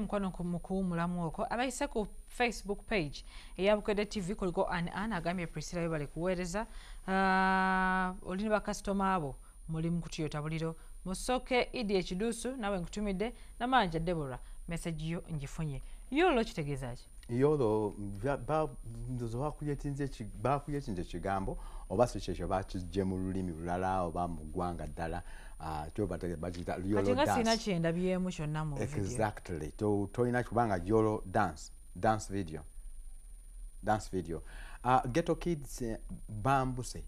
mukwano mu kuwumulamu okwo abayise ku Facebook page eya Bukedde TV kuliko Ana agambye Priscilla yo bali kuweereza olini bakasitoma abo muli mu kutuyota buliro musoke idi ekiduusu nawe nkutumidde Namayanja Deborah message yo ngifunye yolo kitegeeza ki yolo ndozo bakuyetinze ekigambo oba si kyekyo bakijje mu lulimi lulala oba mu ggwanga ddala yolo dance sina kyenda byemu kyonna mu video exactly toyina kubanga yolo dance video ghetto kids bambuse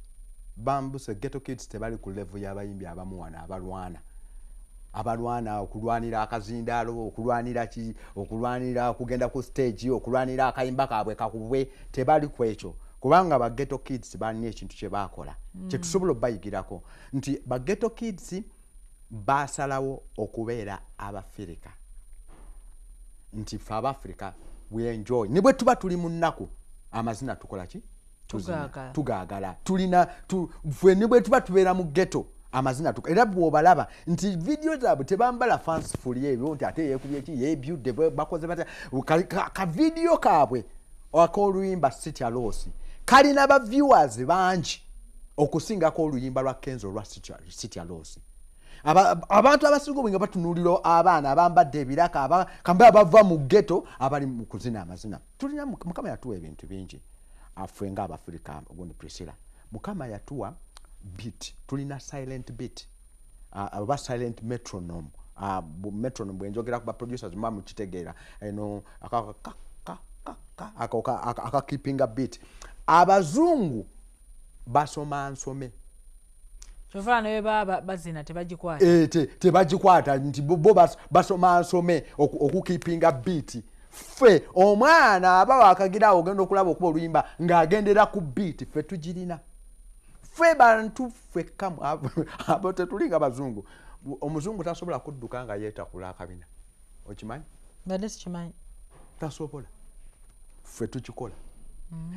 ghetto kids tebali ku level y'abayimbi abamu wana abalwana okulwanira akazindaalo okulwanira kugenda ku stage okulwanira akayimba kaabwe kakubwe tebali kwekyo kubanga ba ghetto kids bani ekintu kye bakola kye tusobola bayigirako nti ba ghetto kids basalawo okubeera abafirika nti fa Africa we enjoy nibwe tuba tuli mu nnaku amazina tukola ki tugagala tulina fwe nibwe tuba tubeera mu ghetto amazina era bwobalaba nti video zaabwe tebambala fanciful ebyo nti ate yekubye ki yebyudde bakoze bata ka video kaabwe akoluyimba City Aloose kalina ba viewers bangi okusinga ko oluyimba lwa Kenzo lwa City Aloose abantu abasinga obwinga batunuliro abaana abambadde ebiraka kamba abava mu ghetto abali mu kuzina amazina tulina mukama yatuwa ebintu bingi afwe nga Abafrika obundi Priscilla mukama yatuwa beat tulina silent beat aba silent metronome metronome bwenjogera ku ba producers mamu kitegeera eno aka keeping a beat abazungu basoma nsome Chofana we baba bazina tebajikwata tebajikwata nti bo basoma nsome okukeeping a beat fe omwana aba akagira ogenda okulaba okuba oluyimba ngaagendera ku beat fe tujirina fe bantu fe kamu abo tetulinga bazungu omuzungu tasobola kudduka nga yeetakula akabina okimanyi badesi kimanyi tasobola fe tukikola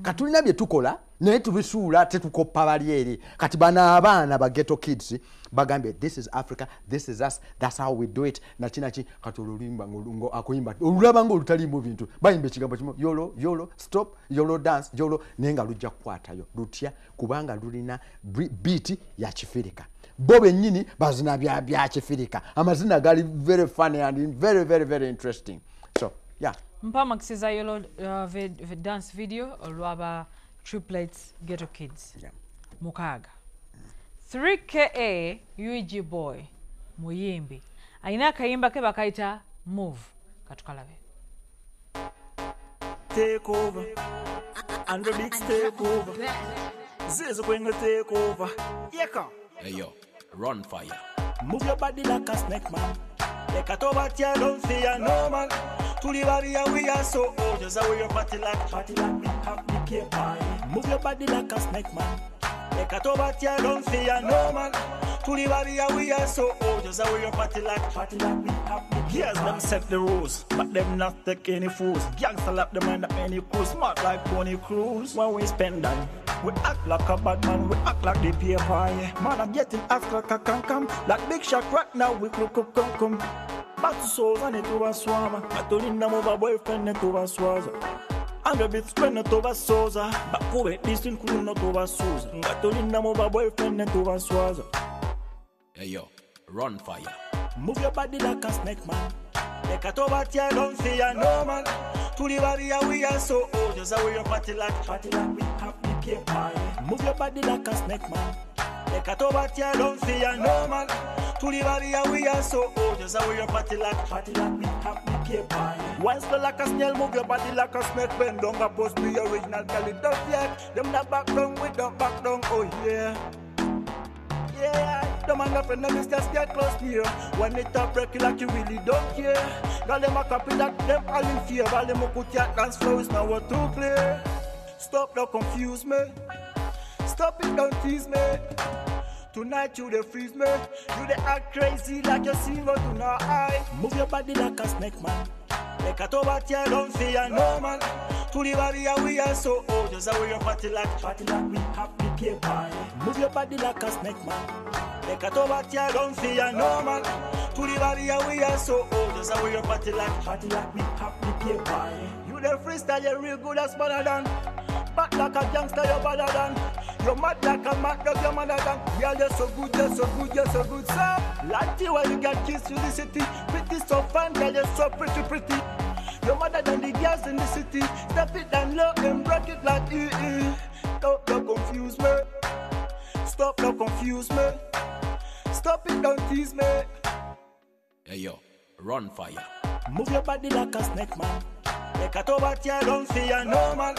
katulina bye tukola naye tubisuula tetukoppa bali eri kati bana abaana ba ghetto kids bagambye this is Africa, this is us, that's how we do it nachinachi kati olulimba ngo akuyimba olulaba ngo olutali mu bintu bayimba ekigambo kimu yolo stop yolo dance yolo nenga lujja kukwatayo lutya kubanga lulina beat ya Kifirika bobe nyini bazina bya Kifirika amazina gali very funny and very interesting so yeah mpama kisiza yolo dance video olwaba triplets ghetto kids mukaga 3KA UG boy muyimbi aina akayimba ke bakaita move katukalabe take over and the big take over zizo kwenye take over yeka hey yo run fire move your body like a snake man like a tobatia don't fear no man Tulibari we are so old, just how your party like we have the care party. Move your body like a snake man. Like a tobatia don't fear no man. Tulibari we are so old, just how your party like we have the care. Yes, them set the rules, but them not take any fools. Gangsta lap them end up any crew, smart like Pony Cruise. When we spend time, we act like a bad man, we act like the peer pie. Man, I'm getting act like a come like big shot right now. We come. Batu soza ne tuba swama Matolinda moba boyfriend ne tuba swaza Anga bit spend ne tuba soza Bakube distin kulu no tuba suza Matolinda moba boyfriend ne tuba swaza hey yo run fire move your body like a snake man like a tobatia don't fear no man Tulibari we are so old just how your party like we have the care party move your body like a snake man like a tobatia don't fear no man Tulibari we are so old, just how your party like we have the care party. Once the like a snail, move your body like a snake. Bend down, a post be original, tell it don't yet. Them not back down, we don't back down, oh yeah. Yeah, the man up and them just get close to you. When it up break you like you really don't care. Got them a copy that them all in fear. Got them a put your dance flow is now what to play. Stop, don't confuse me. Stop it, don't tease me. Tonight you the freeze me. You the act crazy like you see what do not eye. Move your body like a snake man. Like a tobatia don't fear no man. Tulibari we are so old. Just how your party like we have the care party. Move your body like a snake man. Leka tobatya, don't fear no man. Tuli babia, we are so old. Just how your party like me, happy paper. You the freestyle, you're real good as better than. Back like a gangster, you're better than. You're mad like a mad dog, you're madder than. Yeah, you're so good, you're so good, you're so good, sir. Like when you get kissed to the city. Pretty so fun, girl, you're so pretty. You're madder than the girls in the city. Step it down low and break it like Don't confuse me. Stop, don't confuse me. Stop it, don't tease me. Hey yo, run fire. Move your body like a snake, man. Like a tobatya, don't fear no man.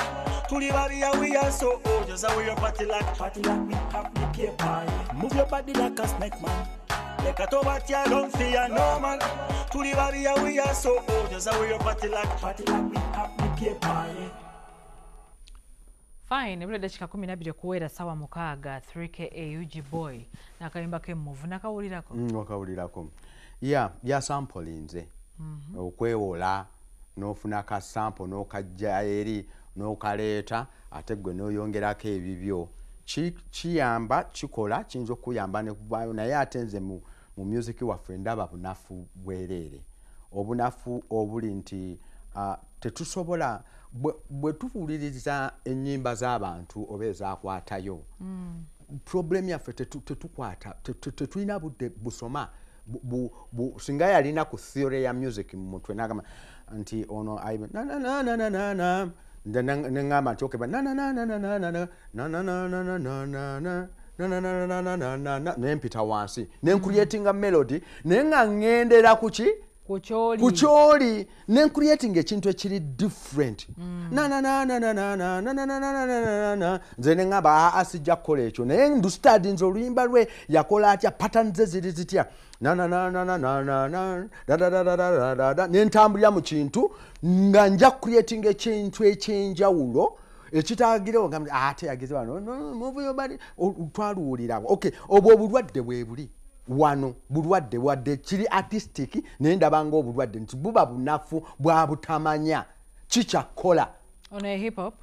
Tuli babia, we are so old. Just how your party like me, happy paper. Move your body like a snake, man. Like a tobatya, don't fear no man. Tuli babia, we are so old. Just how your party like me, happy paper. Fine, ebule dakika 12 kuwera sawa mukaaga 3KA UG boy nakayimba ke move nakawulirako. Wakawulirako. Yeah, ya sample nze. Okwewola n'ofuna ka sample n'okajja eri n'okaleeta ate gwe n'oyongerako ebibyo. Kiyamba kikola kiyinza okuyamba ne kubayo naye ate nze mu music waffe ndaba bunafu bwereere. Obunafu obuli nti tetusobola bwe tuwuliriza ennyimba z'abantu oba ezaakwatayo problem yaffe tetukwata tetulina budde busoma singa yalina ku theory ya music mu mutwe n'agamba nti ono ayibe nengamba nti okeba nempita wansi nencreatinga melody naye nga ŋŋendera ku ki kucholi creating ekintu ekiri different nze nengamba asijja kukola ekyo naye ndustadi nze oluyimba lwe yakola atya pattern ze ziri zitya nentambulira mu kintu nga nja creating ekintu ekyenjawulo ekitagire ate yagize wano muvuyo bali twaluwulirawo okay obwo obulwadde bwe buli wano bulwadde wadde kiri artistic naye ndabanga obulwadde nti buba bunafu bwa butamanya kikyakola on a hip hop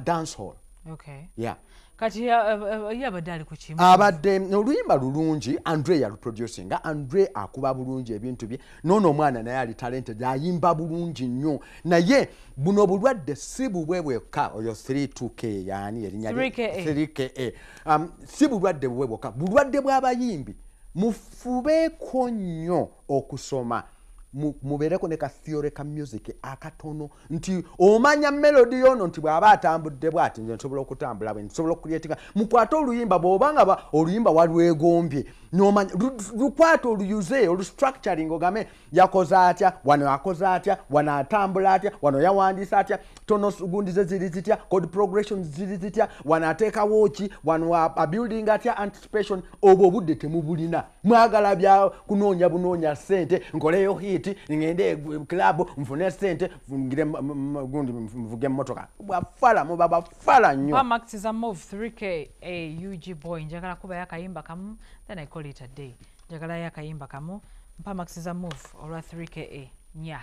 dance hall. Okay, yeah, kati yabadde ali ku kimu abadde oluyimba lulungi. Andre yaluproducinga. Andre akuba bulungi ebintu bye nono omwana naye ali talented ayimba bulungi nnyo naye buno bulwadde si bubwe bwekka oyo 32K yani erinnya 3KA si bulwadde bubwe bwekka bulwadde bw'abayimbi mufubeeko nnyo okusoma mubeereko ne ka theory ka music akatono nti omanya melody yono nti bw'aba atambudde bw'ati nze nsobola okutambula bwe nsobola okucreatinga mukwata oluyimba bw'obanga oluyimba walwegombye n'omanya lukwata oluyuze olustructuring ogambe yakoze atya wano yakoze atya wano atambula atya wano yawandiisa atya tono gundi ze ziri zitya chord progressions ziri zitya wano ateekawo ki wano abuilding atya anticipation obwo obudde temubulina mwagala bya kunoonya bunoonya ssente nkoleyo hit ngende club mfune sente ngire gundi mvuge motoka bwafala muba bafala nnyo pa maxiza move 3KA UG boy njagala kuba yakayimba kamu then I call it a day njagala yakayimba kamu pa maxiza move olwa 3KA nya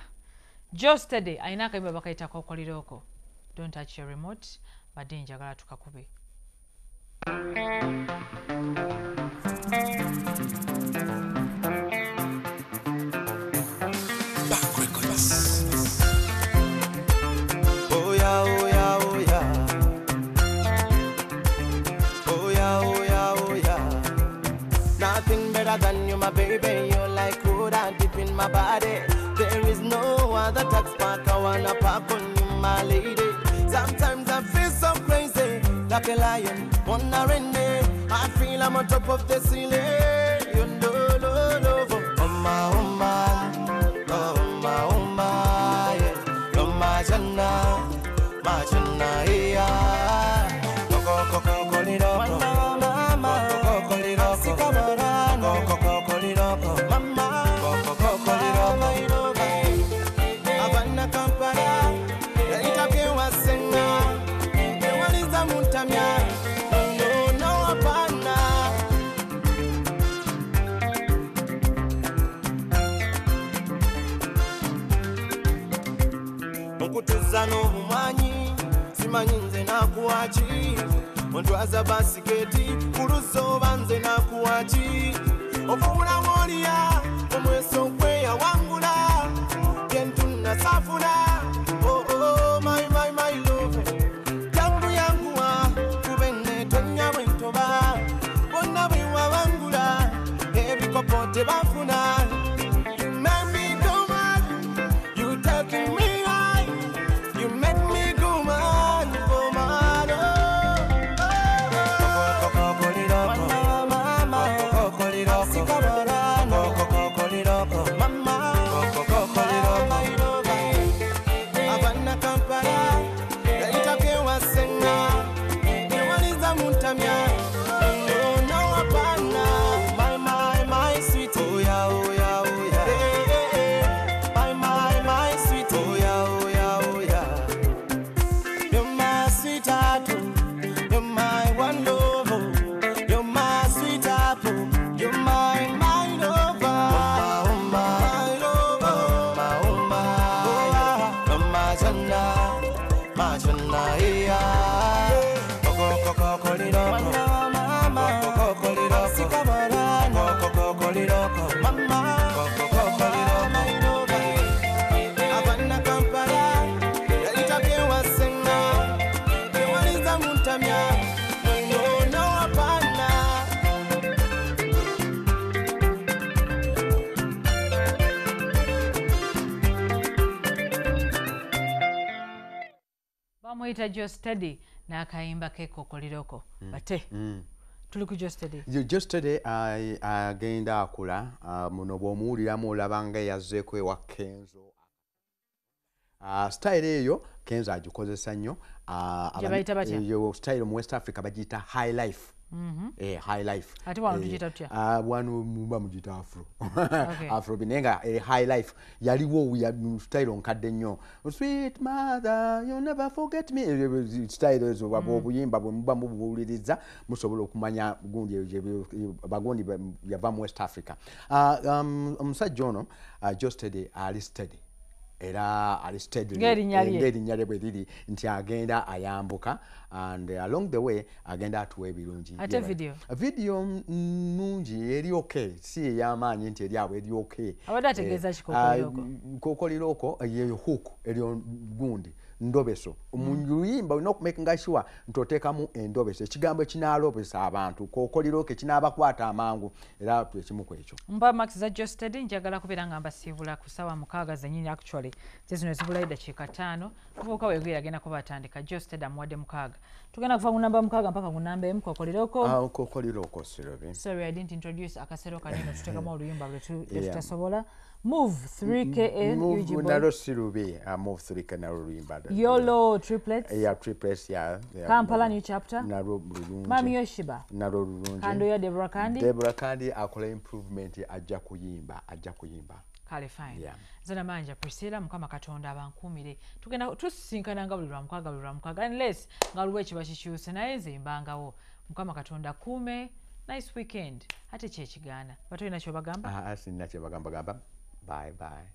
Geosteady aina akayimba bakayita Kokoliloko don't touch your remote badde njagala tukakube Than you, my baby, you're like wood and deep in my body. There is no other tax park I wanna park on you, my lady. Sometimes I feel so crazy, like a lion, wanna run me. I feel I'm on top of the ceiling. You know, no, oh my, yeah. Oh my, Jana, yeah. Kokoliloko. Omumanyi simanyi nze nakuwaki ontwaza basiketi kuluso banze nakuwachi ofuna molia omweso kwe ya wangula yentuna safuna oh oh my love yangu yangu wa kubene tonya wentoba bona bwa wangula ebikopote bafuna. You make me go mad, you taking me high, you make me go mad, oh mad. Kokoliloko, mama, kokoliloko, kokoliloko, mama, kokoliloko. Abana Kampala, itake wasenga, niwaliza mutamya, no apana, my sweet, oh yeah, oh yeah, oh yeah, my sweet, oh yeah, oh yeah, oh yeah. You're my sweetheart, you're my one love, you're my sweet apple, you're my lover, my lover, my chana, yeah. Kokoliloko, mama, kokoliloko, kokoliloko, mama, kokoliloko, my lover. Abana Kampala, itake wasenga, niwaliza mutamya, no apana. Bamuyita Geosteady n'akayimba ke Kokoliloko. Bate tuli ku Geosteady. Geosteady agenda akula muno bw'omuwuliramu olaba nga yazzeeko ewa Kenzo. Style eyo Kenzo agikozesa nnyo. Gyebayita batya? Eyo style mu West Africa bagiyita high life. High life. Ate wano tugiyita tutya? Wano muba mugiyita afro. Afro binenga high life yaliwo ya style nkadde nnyo. Sweet mother, you never forget me. Style ezo obuyimba bwe muba mubuwuliriza musobola okumanya gundi bagundi yava mu West Africa. Omusajja ono Geosteady ali steady. Era Aristide ngerinnya lye bwe liri nti agenda ayambuka and along the way agenda atuwa ebirungi. Ate video nungi eri okay, si ey'amaanyi nti eri awo eri okay. Abadde ategeeza ki Kokoliloko? Kokoliloko ye hook eri gundi ndobeso omuyimba olina okumakinga sure nti oteekamu endobeso ekigambo ekinaalobesa abantu Kokoliloko ekinabakwata amangu era ekimu ku ekyo. Mba Max za Geosteady njagala kubeera nga mbasiibula ku ssaawa 6 zennyini actually zino zibulayo dakiika 5 omuvubuka weegwira agenda kuba atandika Geosteady amuwadde 6 tugenda kuva ku namba 6 mpaka ku namba emu Kokoliloko. Kokoliloko Sirobi. Sorry, I didn't introduce akasero kanene tuteekamu oluyimba lwe tutasobola. Move 3KN Move nalo Sirubi. Move 3K nalo luyimba. Yolo triplets. Yeah, triplets, yeah. Kampala new chapter. Nalo bulungi. Mami Yoshiba. Nalo bulungi. Kando ya Deborah Kandi. Deborah Kandi akola improvement ajja kuyimba. Kale fine. Yeah. Namayanja Priscilla mukama katonda abankumire. Tugenda tusisinkana nga buli lwamukaga unless nga luwe kiba kikyuse naye nze mbangawo. Mukama katonda kume. Nice weekend. Ate kye kigaana. Batolina kyo bagamba? Sinna kye bagamba. Bye bye.